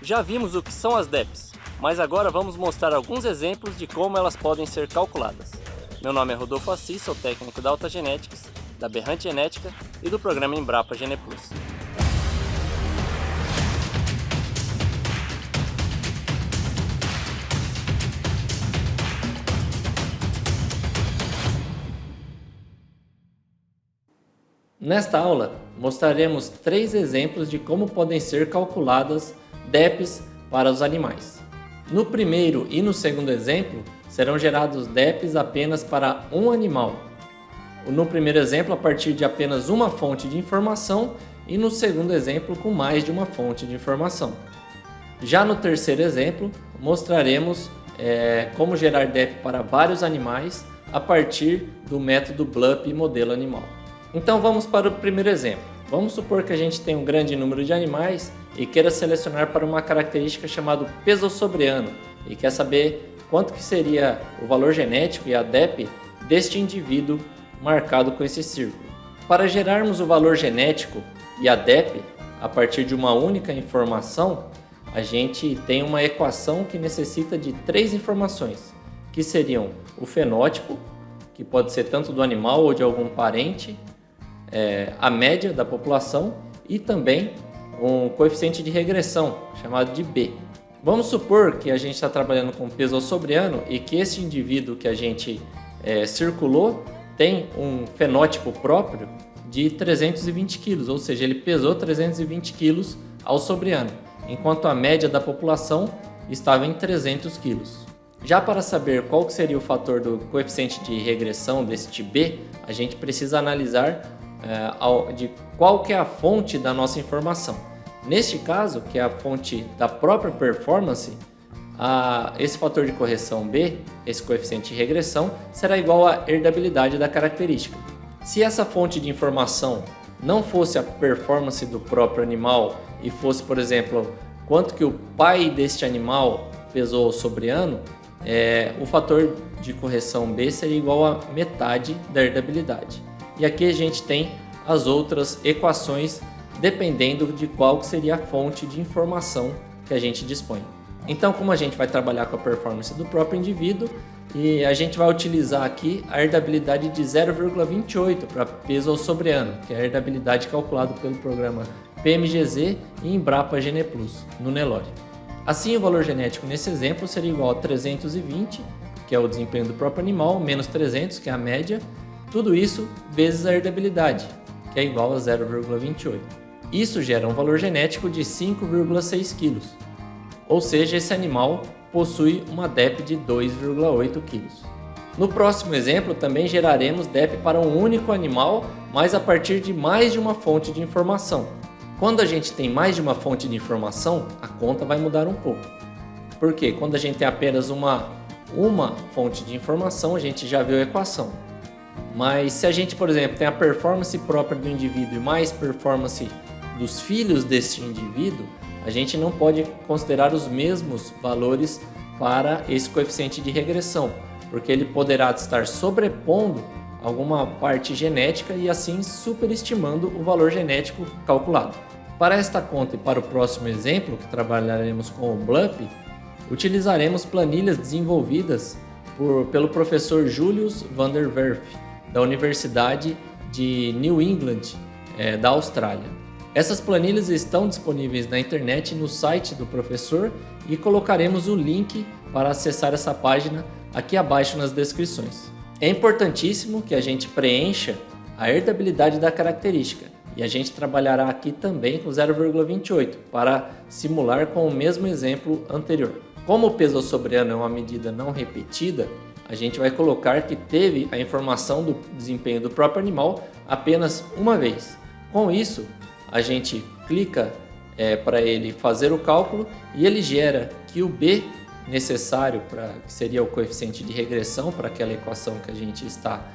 Já vimos o que são as DEPs, mas agora vamos mostrar alguns exemplos de como elas podem ser calculadas. Meu nome é Rodolfo Assis, sou técnico da Alta Genetics, da Berrante Genética e do programa Embrapa GenePlus. Nesta aula, mostraremos 3 exemplos de como podem ser calculadas DEPs para os animais. No primeiro e no segundo exemplo, serão gerados DEPs apenas para um animal. No primeiro exemplo, a partir de apenas uma fonte de informação e no segundo exemplo, com mais de uma fonte de informação. Já no terceiro exemplo, mostraremos como gerar DEP para vários animais a partir do método BLUP modelo animal. Então vamos para o primeiro exemplo. Vamos supor que a gente tem um grande número de animais e queira selecionar para uma característica chamada peso sobre ano e quer saber quanto que seria o valor genético e a DEP deste indivíduo marcado com esse círculo. Para gerarmos o valor genético e a DEP a partir de uma única informação, a gente tem uma equação que necessita de 3 informações, que seriam o fenótipo, que pode ser tanto do animal ou de algum parente, a média da população e também um coeficiente de regressão, chamado de B. Vamos supor que a gente está trabalhando com peso sobre ano e que esse indivíduo que a gente circulou tem um fenótipo próprio de 320 kg, ou seja, ele pesou 320 kg ao sobre ano, enquanto a média da população estava em 300 kg. Já para saber qual que seria o fator do coeficiente de regressão deste B, a gente precisa analisar de qual que é a fonte da nossa informação. Neste caso, que é a fonte da própria performance, esse fator de correção B, esse coeficiente de regressão, será igual à herdabilidade da característica. Se essa fonte de informação não fosse a performance do próprio animal e fosse, por exemplo, quanto que o pai deste animal pesou sobre ano, o fator de correção B seria igual a metade da herdabilidade. E aqui a gente tem as outras equações dependendo de qual seria a fonte de informação que a gente dispõe. Então, como a gente vai trabalhar com a performance do próprio indivíduo, e a gente vai utilizar aqui a herdabilidade de 0,28 para peso ao sobre ano, que é a herdabilidade calculada pelo programa PMGZ e Embrapa GenePlus, no Nelore. Assim, o valor genético nesse exemplo seria igual a 320, que é o desempenho do próprio animal, menos 300, que é a média, tudo isso vezes a herdabilidade, que é igual a 0,28. Isso gera um valor genético de 5,6 kg, ou seja, esse animal possui uma DEP de 2,8 kg. No próximo exemplo, também geraremos DEP para um único animal, mas a partir de mais de uma fonte de informação. Quando a gente tem mais de uma fonte de informação, a conta vai mudar um pouco. Porque quando a gente tem apenas uma fonte de informação, a gente já viu a equação. Mas se a gente, por exemplo, tem a performance própria do indivíduo e mais performance dos filhos desse indivíduo, a gente não pode considerar os mesmos valores para esse coeficiente de regressão, porque ele poderá estar sobrepondo alguma parte genética e assim superestimando o valor genético calculado. Para esta conta e para o próximo exemplo, que trabalharemos com o BLUP, utilizaremos planilhas desenvolvidas pelo professor Julius van der Werf, da Universidade de New England, da Austrália. Essas planilhas estão disponíveis na internet no site do professor e colocaremos o link para acessar essa página aqui abaixo nas descrições. É importantíssimo que a gente preencha a herdabilidade da característica e a gente trabalhará aqui também com 0,28 para simular com o mesmo exemplo anterior. Como o peso sobre ano é uma medida não repetida, a gente vai colocar que teve a informação do desempenho do próprio animal apenas uma vez. Com isso, a gente clica para ele fazer o cálculo e ele gera que o B necessário, que seria o coeficiente de regressão para aquela equação que a gente está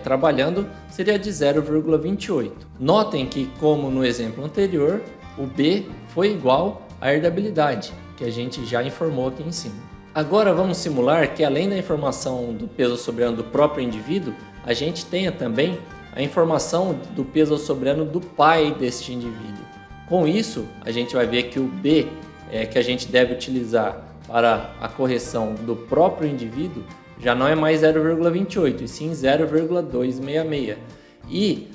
trabalhando, seria de 0,28. Notem que, como no exemplo anterior, o B foi igual à herdabilidade, que a gente já informou aqui em cima. Agora vamos simular que, além da informação do peso sobre ano do próprio indivíduo, a gente tenha também a informação do peso sobre ano do pai deste indivíduo. Com isso, a gente vai ver que o B que a gente deve utilizar para a correção do próprio indivíduo já não é mais 0,28, e sim 0,266. E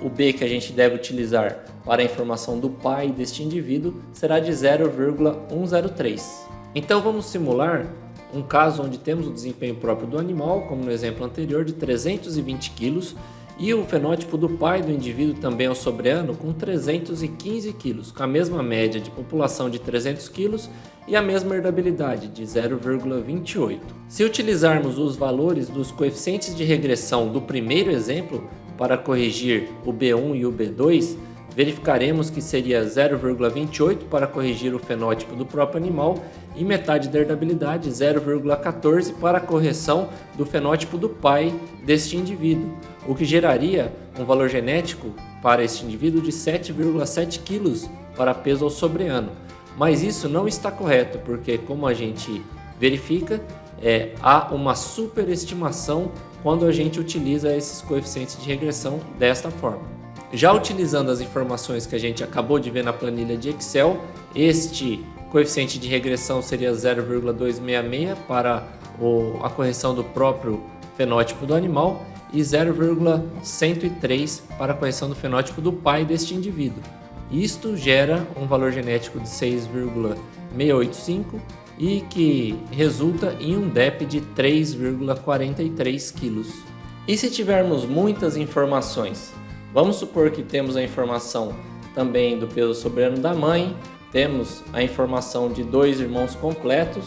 o B que a gente deve utilizar para a informação do pai deste indivíduo será de 0,103. Então vamos simular um caso onde temos o desempenho próprio do animal, como no exemplo anterior, de 320 kg, e o fenótipo do pai do indivíduo também é o sobreano, com 315 kg, com a mesma média de população de 300 kg e a mesma herdabilidade de 0,28. Se utilizarmos os valores dos coeficientes de regressão do primeiro exemplo para corrigir o B1 e o B2, verificaremos que seria 0,28 para corrigir o fenótipo do próprio animal e metade da herdabilidade, 0,14 para a correção do fenótipo do pai deste indivíduo, o que geraria um valor genético para este indivíduo de 7,7 kg para peso ao sobreano. Mas isso não está correto, porque como a gente verifica, há uma superestimação quando a gente utiliza esses coeficientes de regressão desta forma. Já utilizando as informações que a gente acabou de ver na planilha de Excel, este coeficiente de regressão seria 0,266 para a correção do próprio fenótipo do animal e 0,103 para a correção do fenótipo do pai deste indivíduo. Isto gera um valor genético de 6,685 e que resulta em um DEP de 3,43 kg. E se tivermos muitas informações? Vamos supor que temos a informação também do peso sobreano da mãe, temos a informação de 2 irmãos completos,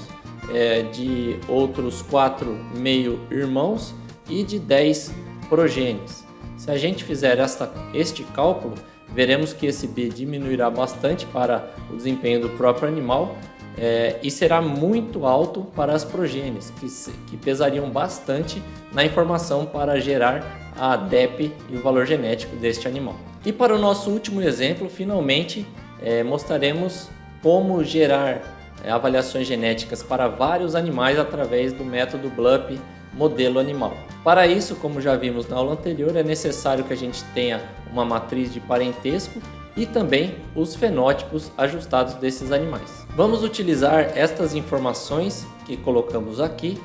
de outros 4 meio-irmãos e de 10 progênies. Se a gente fizer este cálculo, veremos que esse B diminuirá bastante para o desempenho do próprio animal e será muito alto para as progênies, que pesariam bastante na informação para gerar a DEP e o valor genético deste animal. E para o nosso último exemplo, finalmente mostraremos como gerar avaliações genéticas para vários animais através do método BLUP modelo animal. Para isso, como já vimos na aula anterior, é necessário que a gente tenha uma matriz de parentesco e também os fenótipos ajustados desses animais. Vamos utilizar estas informações que colocamos aqui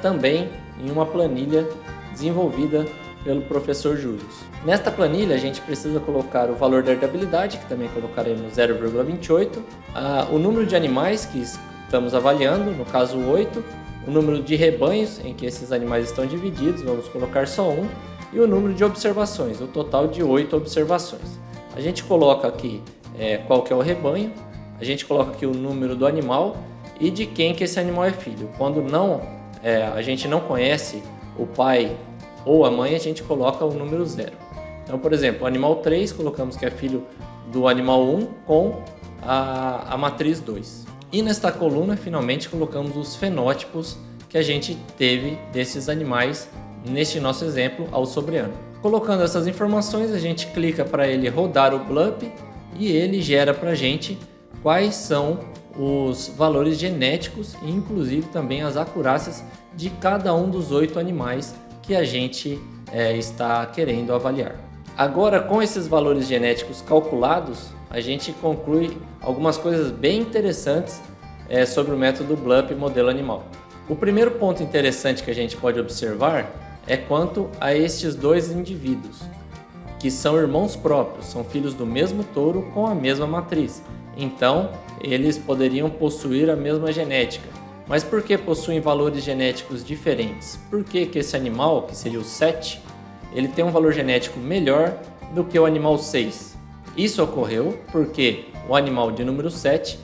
também em uma planilha desenvolvida pelo professor Júlio. Nesta planilha a gente precisa colocar o valor da herdabilidade, que também colocaremos 0,28, o número de animais que estamos avaliando, no caso 8, o número de rebanhos em que esses animais estão divididos, vamos colocar só um, e o número de observações, o total de 8 observações. A gente coloca aqui qual que é o rebanho, a gente coloca aqui o número do animal e de quem que esse animal é filho. Quando a gente não conhece o pai ou a mãe, a gente coloca o número 0. Então, por exemplo, o animal 3, colocamos que é filho do animal 1 com a matriz 2. E nesta coluna, finalmente, colocamos os fenótipos que a gente teve desses animais, neste nosso exemplo, ao sobreano. Colocando essas informações, a gente clica para ele rodar o BLUP e ele gera para a gente quais são os valores genéticos e inclusive também as acurácias de cada um dos 8 animais que a gente está querendo avaliar. Agora, com esses valores genéticos calculados, a gente conclui algumas coisas bem interessantes sobre o método BLUP modelo animal. O primeiro ponto interessante que a gente pode observar é quanto a estes dois indivíduos, que são irmãos próprios, são filhos do mesmo touro com a mesma matriz. Então, eles poderiam possuir a mesma genética. Mas por que possuem valores genéticos diferentes? Por que esse animal, que seria o 7, ele tem um valor genético melhor do que o animal 6? Isso ocorreu porque o animal de número 7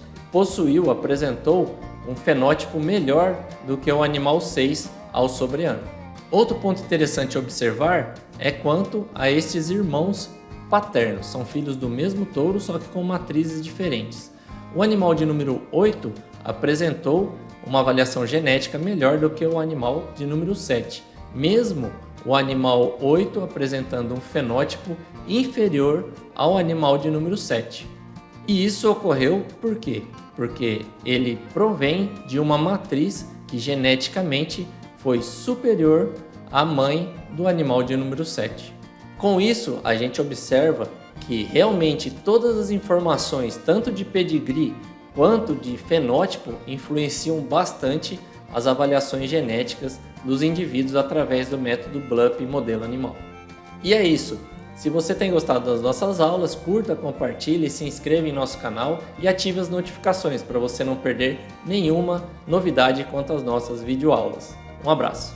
apresentou um fenótipo melhor do que o animal 6 ao sobreano. Outro ponto interessante a observar é quanto a estes irmãos paternos, são filhos do mesmo touro, só que com matrizes diferentes. O animal de número 8 apresentou uma avaliação genética melhor do que o animal de número 7, mesmo o animal 8 apresentando um fenótipo inferior ao animal de número 7. E isso ocorreu por quê? Porque ele provém de uma matriz que geneticamente foi superior à mãe do animal de número 7. Com isso, a gente observa que realmente todas as informações, tanto de pedigree quanto de fenótipo, influenciam bastante as avaliações genéticas dos indivíduos através do método BLUP modelo animal. E é isso. Se você tem gostado das nossas aulas, curta, compartilhe, se inscreva em nosso canal e ative as notificações para você não perder nenhuma novidade quanto às nossas videoaulas. Um abraço!